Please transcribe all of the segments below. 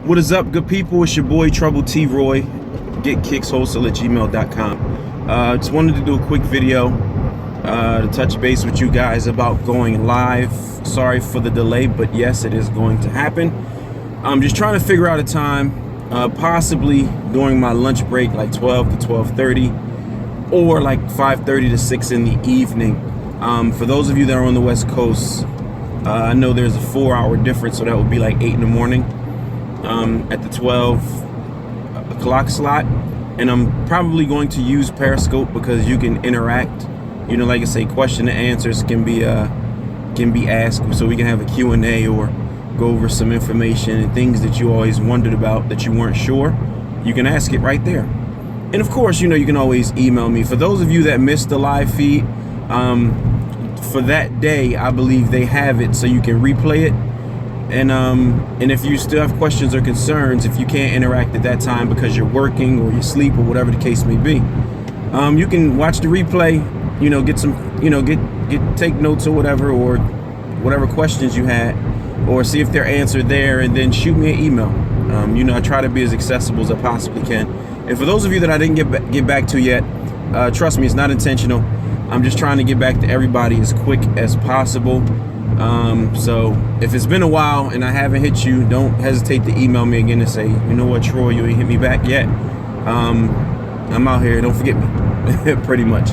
What is up, good people? It's your boy Trouble T Roy, getkickswholesale@gmail.com. Just wanted to do a quick video to touch base with you guys about going live. Sorry for the delay, but yes, it is going to happen. I'm just trying to figure out a time, possibly during my lunch break, like 12 to 12:30, or like 5:30 to 6 in the evening. For those of you that are on the West Coast, I know there's a 4-hour difference, so that would be like 8 in the morning. At the 12 o'clock slot, and I'm probably going to use Periscope because you can interact. You know, like I say, question and answers can be asked, so we can have a Q&A or go over some information and things that you always wondered about that you weren't sure. You can ask it right there. And of course, you know, you can always email me. For those of you that missed the live feed, for that day, I believe they have it so you can replay it. And if you still have questions or concerns, if you can't interact at that time because you're working or you sleep or whatever the case may be, you can watch the replay, you know, get some, you know, take notes or whatever questions you had, or see if they're answered there, and then shoot me an email. You know, I try to be as accessible as I possibly can. And for those of you that I didn't get back to yet, trust me, it's not intentional. I'm just trying to get back to everybody as quick as possible. So if it's been a while and I haven't hit you, don't hesitate to email me again and say, you know what, Troy, you ain't hit me back yet. I'm out here, don't forget me. Pretty much.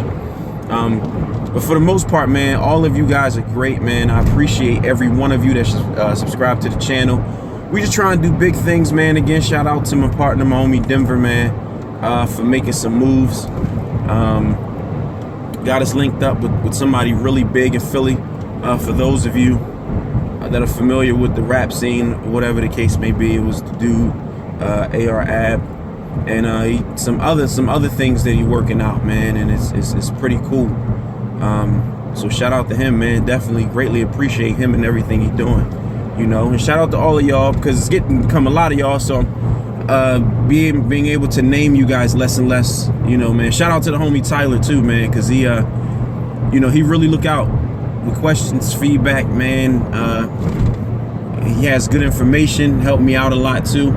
But for the most part, man, all of you guys are great, man. I appreciate every one of you that subscribe to the channel. We just trying to do big things, man. Again, shout out to my partner, my homie Denver, man, for making some moves. Got us linked up with somebody really big in Philly. For those of you that are familiar with the rap scene, whatever the case may be, it was the dude AR Ab, and some other things that he working out, man, and it's pretty cool. So shout out to him, man. Definitely greatly appreciate him and everything he's doing, you know. And shout out to all of y'all, because it's become a lot of y'all, so being able to name you guys less and less, you know, man. Shout out to the homie Tyler too, man, because he you know, he really look out with questions, feedback, man. He has good information, helped me out a lot too.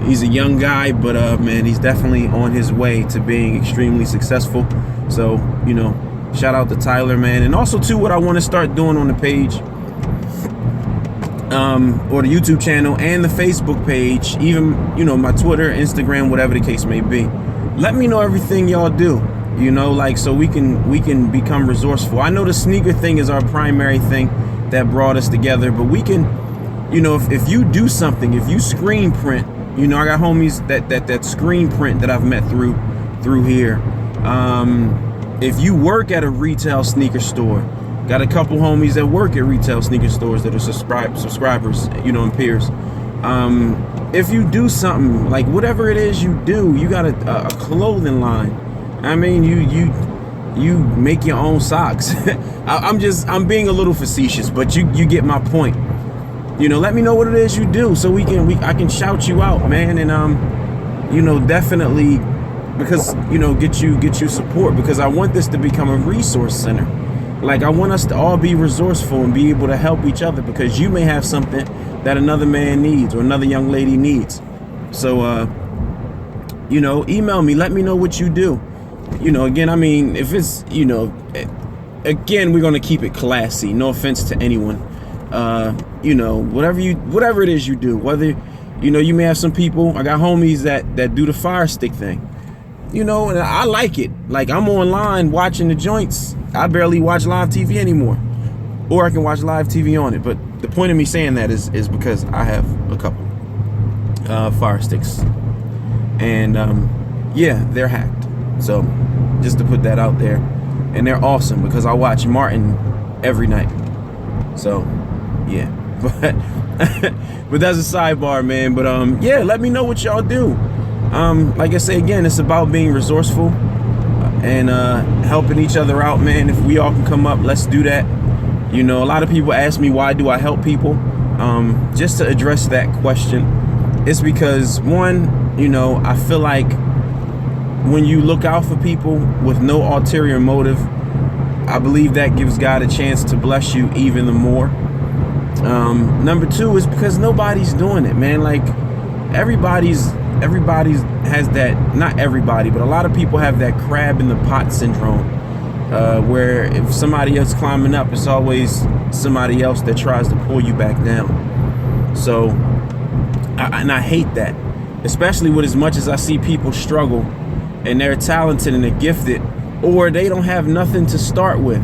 He's a young guy, but man, he's definitely on his way to being extremely successful. So, you know, shout out to Tyler, man. And also too, what I want to start doing on the page, or the YouTube channel and the Facebook page, even, you know, my Twitter, Instagram, whatever the case may be. Let me know everything y'all do. You know, like, so we can become resourceful. I know the sneaker thing is our primary thing that brought us together, but we can, you know, if you do something, if you screen print, you know, I got homies that screen print that I've met through here. If you work at a retail sneaker store, got a couple homies that work at retail sneaker stores that are subscribers, you know, and peers. If you do something, like whatever it is you do, you got a clothing line. I mean, you make your own socks. I'm being a little facetious, but you get my point. You know, let me know what it is you do, so I can shout you out, man, and you know, definitely, because, you know, get you support, because I want this to become a resource center. Like, I want us to all be resourceful and be able to help each other, because you may have something that another man needs or another young lady needs. So you know, email me, let me know what you do. You know, again, I mean, if it's, you know, again, we're going to keep it classy. No offense to anyone. You know, whatever it is you do, whether, you know, you may have some people, I got homies that do the fire stick thing, you know, and I like it. Like, I'm online watching the joints. I barely watch live TV anymore, or I can watch live TV on it. But the point of me saying that is because I have a couple fire sticks, and yeah, they're hacked. So just to put that out there, and they're awesome because I watch Martin every night. So yeah, but that's a sidebar, man. But yeah, let me know what y'all do. Like I say again, it's about being resourceful and helping each other out, man. If we all can come up, let's do that. You know, a lot of people ask me, why do I help people? Just to address that question, it's because, one, you know, I feel like when you look out for people with no ulterior motive, I believe that gives God a chance to bless you even the more. Number two is because nobody's doing it, man. Like everybody's has that, not everybody, but a lot of people have that crab in the pot syndrome, where if somebody else climbing up, it's always somebody else that tries to pull you back down. So I hate that, especially with as much as I see people struggle and they're talented and they're gifted, or they don't have nothing to start with.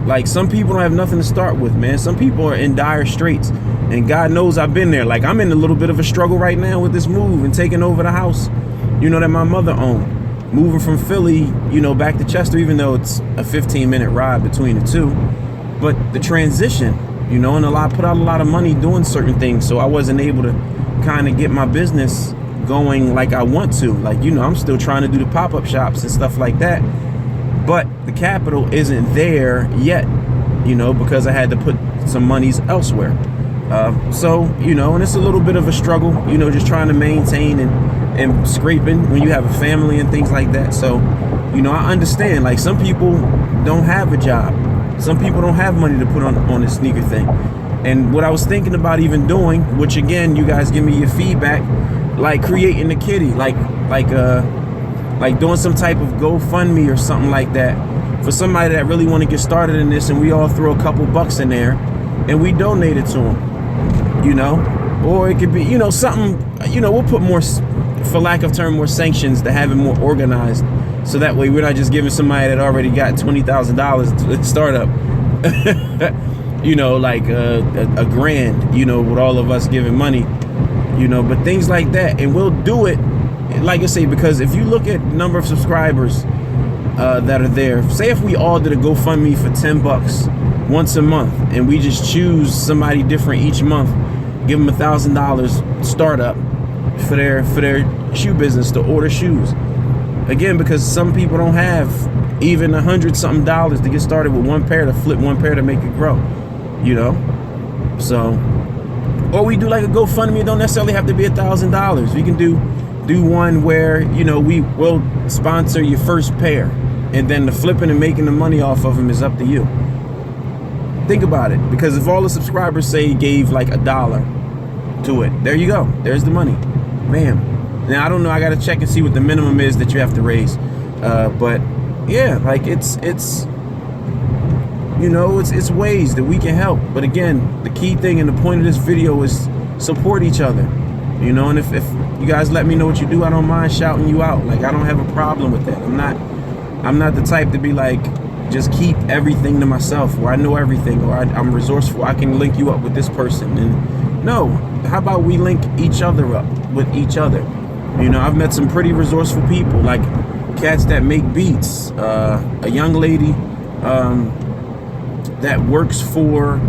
Like some people don't have nothing to start with, man. Some people are in dire straits, and God knows I've been there. Like I'm in a little bit of a struggle right now with this move and taking over the house, that my mother owned. Moving from Philly, back to Chester, even though it's a 15-minute ride between the two. But the transition, and put out a lot of money doing certain things, so I wasn't able to kind of get my business going like I want to. Like, I'm still trying to do the pop-up shops and stuff like that. But the capital isn't there yet, because I had to put some monies elsewhere. So, and it's a little bit of a struggle, just trying to maintain and scraping when you have a family and things like that. So, I understand, like some people don't have a job. Some people don't have money to put on this sneaker thing. And what I was thinking about even doing, which again, you guys give me your feedback, like creating a kitty, like doing some type of GoFundMe or something like that for somebody that really want to get started in this, and we all throw a couple bucks in there and we donate it to them, or it could be, something, we'll put more, for lack of term, more sanctions to have it more organized. So that way we're not just giving somebody that already got $20,000 to start up, like a grand, with all of us giving money, but things like that. And we'll do it, like I say, because if you look at number of subscribers that are there, say if we all did a GoFundMe for $10 once a month, and we just choose somebody different each month, give them $1,000 startup for their shoe business to order shoes. Again, because some people don't have even $100-something to get started with one pair, to flip one pair to make it grow, So, or we do like a GoFundMe. It don't necessarily have to be $1,000. We can do one where, we will sponsor your first pair, and then the flipping and making the money off of them is up to you. Think about it, because if all the subscribers say gave like $1 to it, there you go. There's the money. Bam. Now, I don't know. I got to check and see what the minimum is that you have to raise. But yeah, like it's ways that we can help. But again, the key thing and the point of this video is support each other. And if you guys let me know what you do, I don't mind shouting you out. Like, I don't have a problem with that. I'm not the type to be like, just keep everything to myself, or I know everything, or I'm resourceful, I can link you up with this person. And no, how about we link each other up with each other? I've met some pretty resourceful people, like cats that make beats, a young lady that works for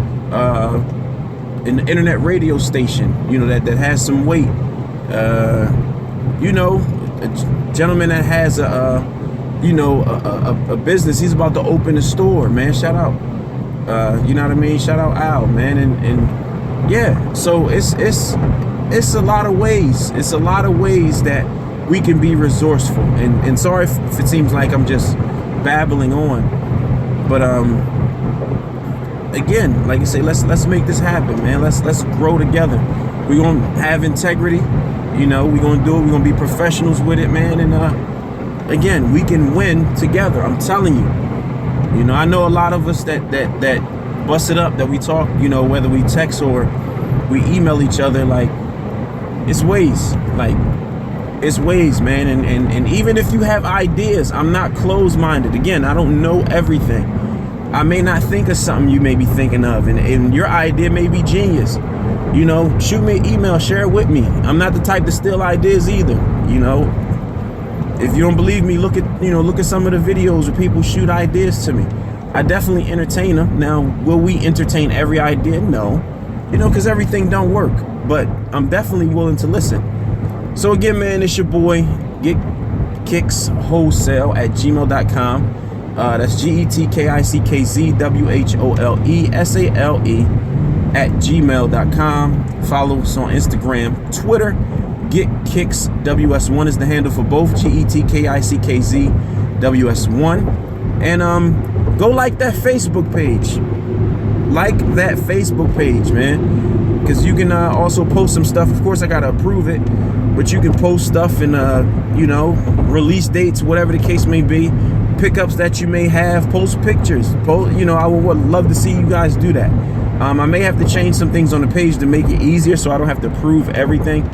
an internet radio station, that has some weight, a gentleman that has a business. He's about to open a store, man. Shout out, you know what I mean? Shout out Al, man. And yeah, so it's a lot of ways. It's a lot of ways that we can be resourceful. And sorry if it seems like I'm just babbling on, but again, like I say, let's make this happen, man. Let's grow together. We're gonna have integrity, we're gonna do it. We're gonna be professionals with it, man. And again, we can win together. I'm telling you. I know a lot of us that bust it up, that we talk, whether we text or we email each other, like it's ways, man. And even if you have ideas, I'm not closed-minded. Again, I don't know everything. I may not think of something you may be thinking of, and your idea may be genius. Shoot me an email, share it with me. I'm not the type to steal ideas either. If you don't believe me, look at some of the videos where people shoot ideas to me. I definitely entertain them. Now, will we entertain every idea? No, because everything don't work. But I'm definitely willing to listen. So again, man, it's your boy, getkickswholesale@gmail.com. That's GETKICKZWHOLESALE@gmail.com. Follow us on Instagram, Twitter. GetKicksWS1 is the handle for both, GETKICKZWS1. And go like that Facebook page. like that Facebook page, man, because you can also post some stuff. Of course, I gotta approve it, but you can post stuff and you know, release dates, whatever the case may be, pickups that you may have, post pictures, you know, I would love to see you guys do that. I may have to change some things on the page to make it easier so I don't have to prove everything.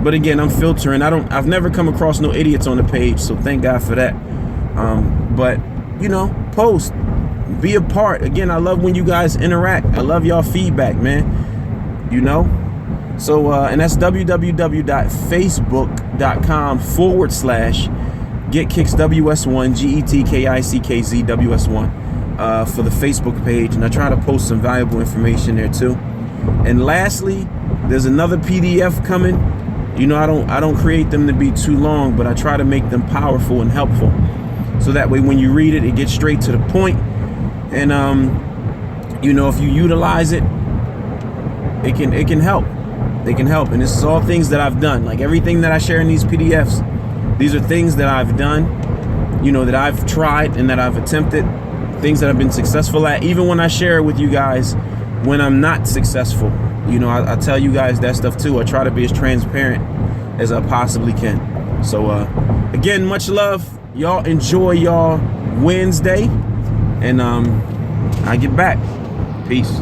But again, I'm filtering. I've never come across no idiots on the page, so thank God for that. But you know, post, be a part. Again, I love when you guys interact. I love y'all feedback, man. You know, so and that's www.facebook.com/GetKicksWS1 GetKicksWS1 for the Facebook page, and I try to post some valuable information there too. And lastly, there's another PDF coming. You know, I don't create them to be too long, but I try to make them powerful and helpful, so that way when you read it, it gets straight to the point. And you know, if you utilize it, it can help. They can help. And this is all things that I've done. Like everything that I share in these PDFs, these are things that I've done, you know, that I've tried and that I've attempted, things that I've been successful at. Even when I share it with you guys when I'm not successful, you know, I tell you guys that stuff too. I try to be as transparent as I possibly can. So again, much love. Y'all enjoy y'all Wednesday, and I get back. Peace.